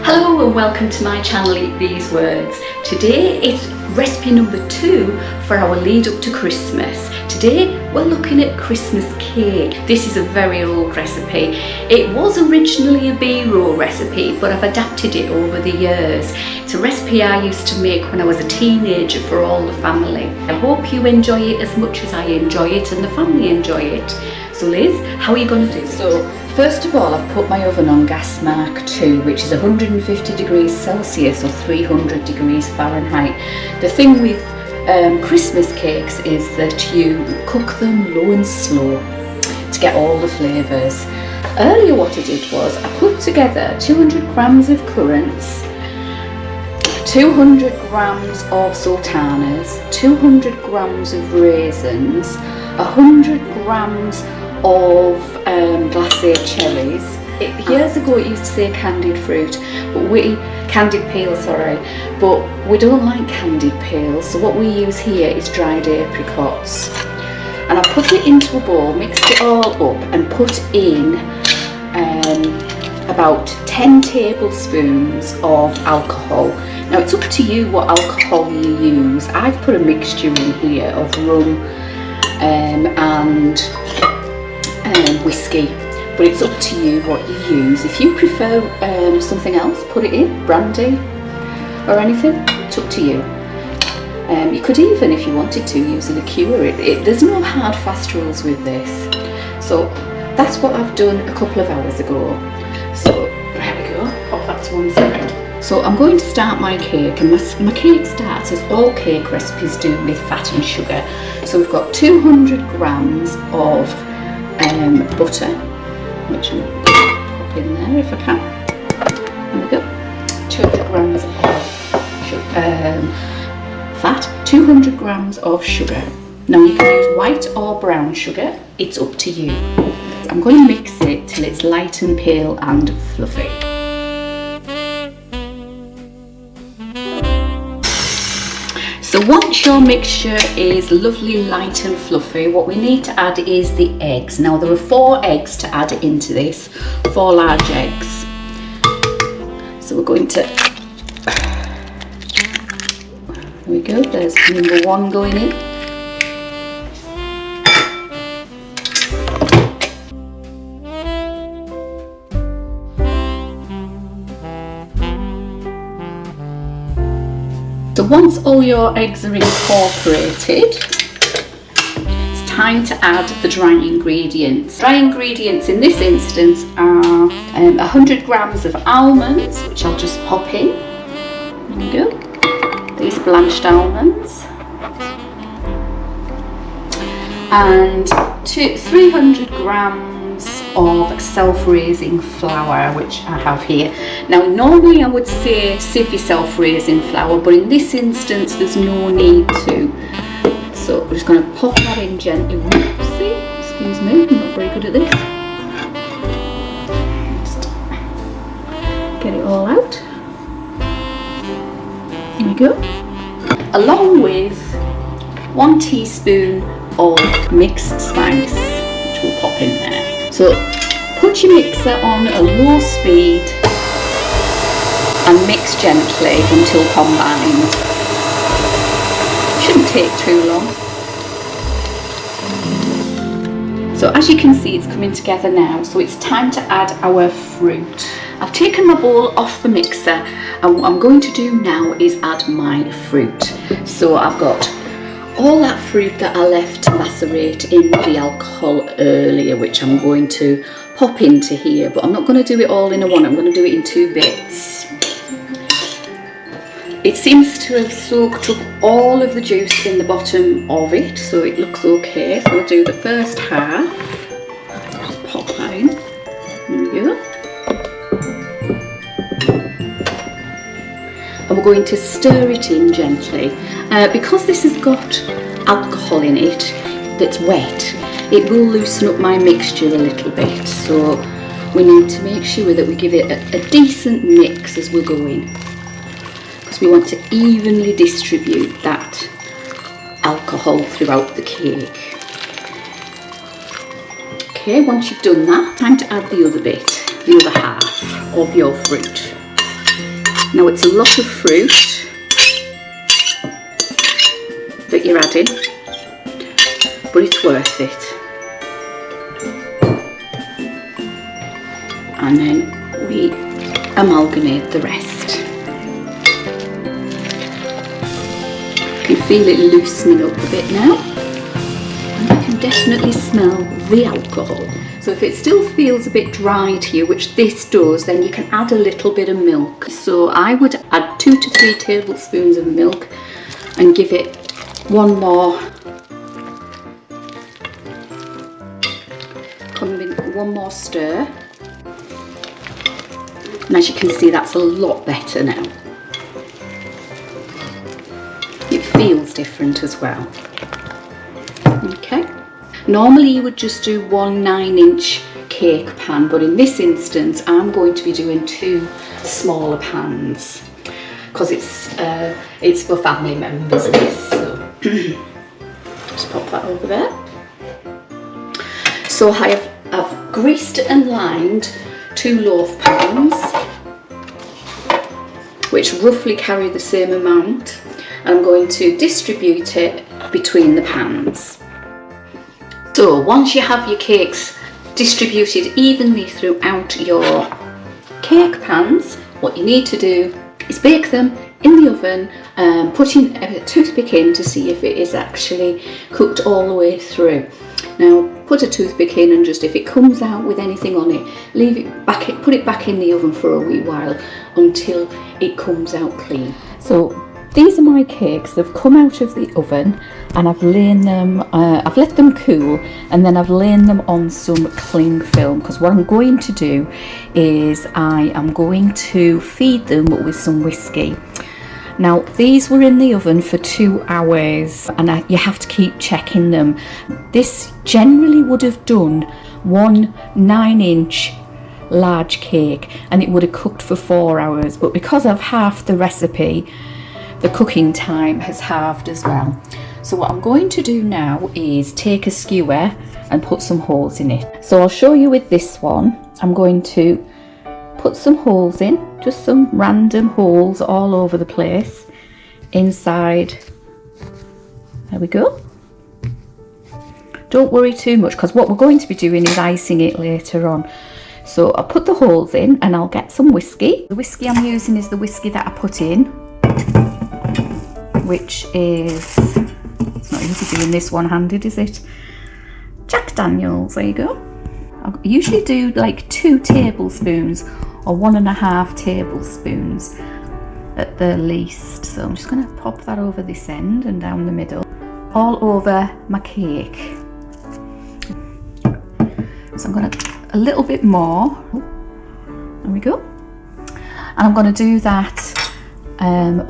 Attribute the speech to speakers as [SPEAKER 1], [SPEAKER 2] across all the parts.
[SPEAKER 1] Hello and welcome to my channel Eat These Words. Today it's recipe number 2 for our lead up to Christmas. Today we're looking at Christmas cake. This is a very old recipe. It was originally a B-roll recipe, but I've adapted it over the years. It's a recipe I used to make when I was a teenager for all the family. I hope you enjoy it as much as I enjoy it and the family enjoy it. So Liz, how are you going to do this? So first of all, I've put my oven on gas mark 2, which is 150 degrees Celsius or 300 degrees Fahrenheit. The thing with Christmas cakes is that you cook them low and slow to get all the flavours. Earlier what I did was I put together 200 grams of currants, 200 grams of sultanas, 200 grams of raisins, 100 grams of glacé cherries. Years ago it used to say candied fruit, candied peel, but we don't like candied peels, so what we use here is dried apricots. And I put it into a bowl, mixed it all up and put in about 10 tablespoons of alcohol. Now it's up to you what alcohol you use. I've put a mixture in here of rum and whiskey, but it's up to you what you use. If you prefer something else, put it in, brandy or anything, it's up to you. You could even, if you wanted to, use a liqueur. There's no hard fast rules with this. So that's what I've done a couple of hours ago. So there we go, pop that to one side. So I'm going to start my cake, and my cake starts as all cake recipes do, with fat and sugar. So we've got 200 grams of butter, which I'll pop in there if I can. There we go. 200 grams of fat, 200 grams of sugar. Now you can use white or brown sugar, it's up to you. I'm going to mix it till it's light and pale and fluffy. So once your mixture is lovely, light and fluffy, what we need to add is the eggs. Now there are 4 eggs to add into this, 4 large eggs. So we're going to, there we go, there's number 1 going in. So once all your eggs are incorporated, it's time to add the dry ingredients. Dry ingredients in this instance are 100 grams of almonds, which I'll just pop in. There we go. These blanched almonds. And 300 grams of self-raising flour, which I have here. Now normally I would say sieve your self-raising flour, but in this instance there's no need to. So we're just going to pop that in gently. Whoopsie, excuse me, I'm not very good at this. Just get it all out. There we go. Along with 1 teaspoon of mixed spice, which we'll pop in there. So put your mixer on a low speed and mix gently until combined. Shouldn't take too long. So as you can see, it's coming together now, so it's time to add our fruit. I've taken my bowl off the mixer, and what I'm going to do now is add my fruit. So I've got all that fruit that I left to macerate in the alcohol earlier, which I'm going to pop into here, but I'm not going to do it all in one, I'm going to do it in 2 bits. It seems to have soaked up all of the juice in the bottom of it, so it looks okay. So I'll do the first half, just pop that in, there we go. And we're going to stir it in gently. Because this has got alcohol in it that's wet, it will loosen up my mixture a little bit, so we need to make sure that we give it a decent mix as we're going, because we want to evenly distribute that alcohol throughout the cake. Okay, once you've done that, time to add the other bit, the other half. of your fruit. Now it's a lot of fruit that you're adding, but it's worth it. And then we amalgamate the rest. You can feel it loosening up a bit now, and you can definitely smell the alcohol. So if it still feels a bit dry to you, which this does, then you can add a little bit of milk. So I would add 2 to 3 tablespoons of milk and give it one more stir. And as you can see, that's a lot better now. It feels different as well. Okay. Normally you would just do 1 9-inch cake pan, but in this instance I'm going to be doing 2 smaller pans because it's for family members, this. So just pop that over there. So I've greased and lined 2 loaf pans, which roughly carry the same amount. I'm going to distribute it between the pans. So once you have your cakes distributed evenly throughout your cake pans, what you need to do is bake them in the oven, putting a toothpick in to see if it is actually cooked all the way through. Now put a toothpick in, and just if it comes out with anything on it, leave it back, put it back in the oven for a wee while until it comes out clean. So these are my cakes. They've come out of the oven, and I've lain them, I've let them cool, and then I've lain them on some cling film, because what I'm going to do is I am going to feed them with some whiskey. Now these were in the oven for 2 hours, and you have to keep checking them. This generally would have done 1 9-inch large cake, and it would have cooked for 4 hours, but because of half the recipe, the cooking time has halved as well. So what I'm going to do now is take a skewer and put some holes in it. So I'll show you with this one. I'm going to put some holes in, just some random holes all over the place inside. There we go. Don't worry too much, because what we're going to be doing is icing it later on. So I'll put the holes in, and I'll get some whiskey. The whiskey I'm using is the whiskey that I put in, which is, it's not easy doing this one-handed, is it? Jack Daniels, there you go. I usually do like 2 tablespoons or 1.5 tablespoons at the least. So I'm just going to pop that over this end and down the middle, all over my cake. So I'm going to, a little bit more. There we go. And I'm going to do that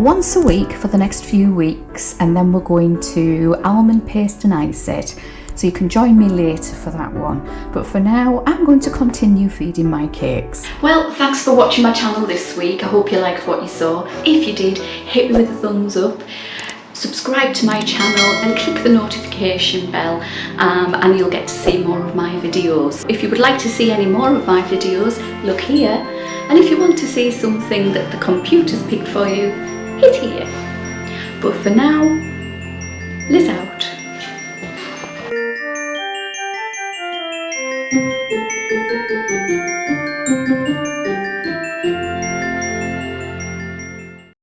[SPEAKER 1] once a week for the next few weeks, and then we're going to almond paste and ice it. So you can join me later for that one. But for now, I'm going to continue feeding my cakes. Well, thanks for watching my channel this week. I hope you liked what you saw. If you did, hit me with a thumbs up. Subscribe to my channel and click the notification bell, and you'll get to see more of my videos. If you would like to see any more of my videos, look here. And if you want to see something that the computer's picked for you, hit here. But for now, Liz out.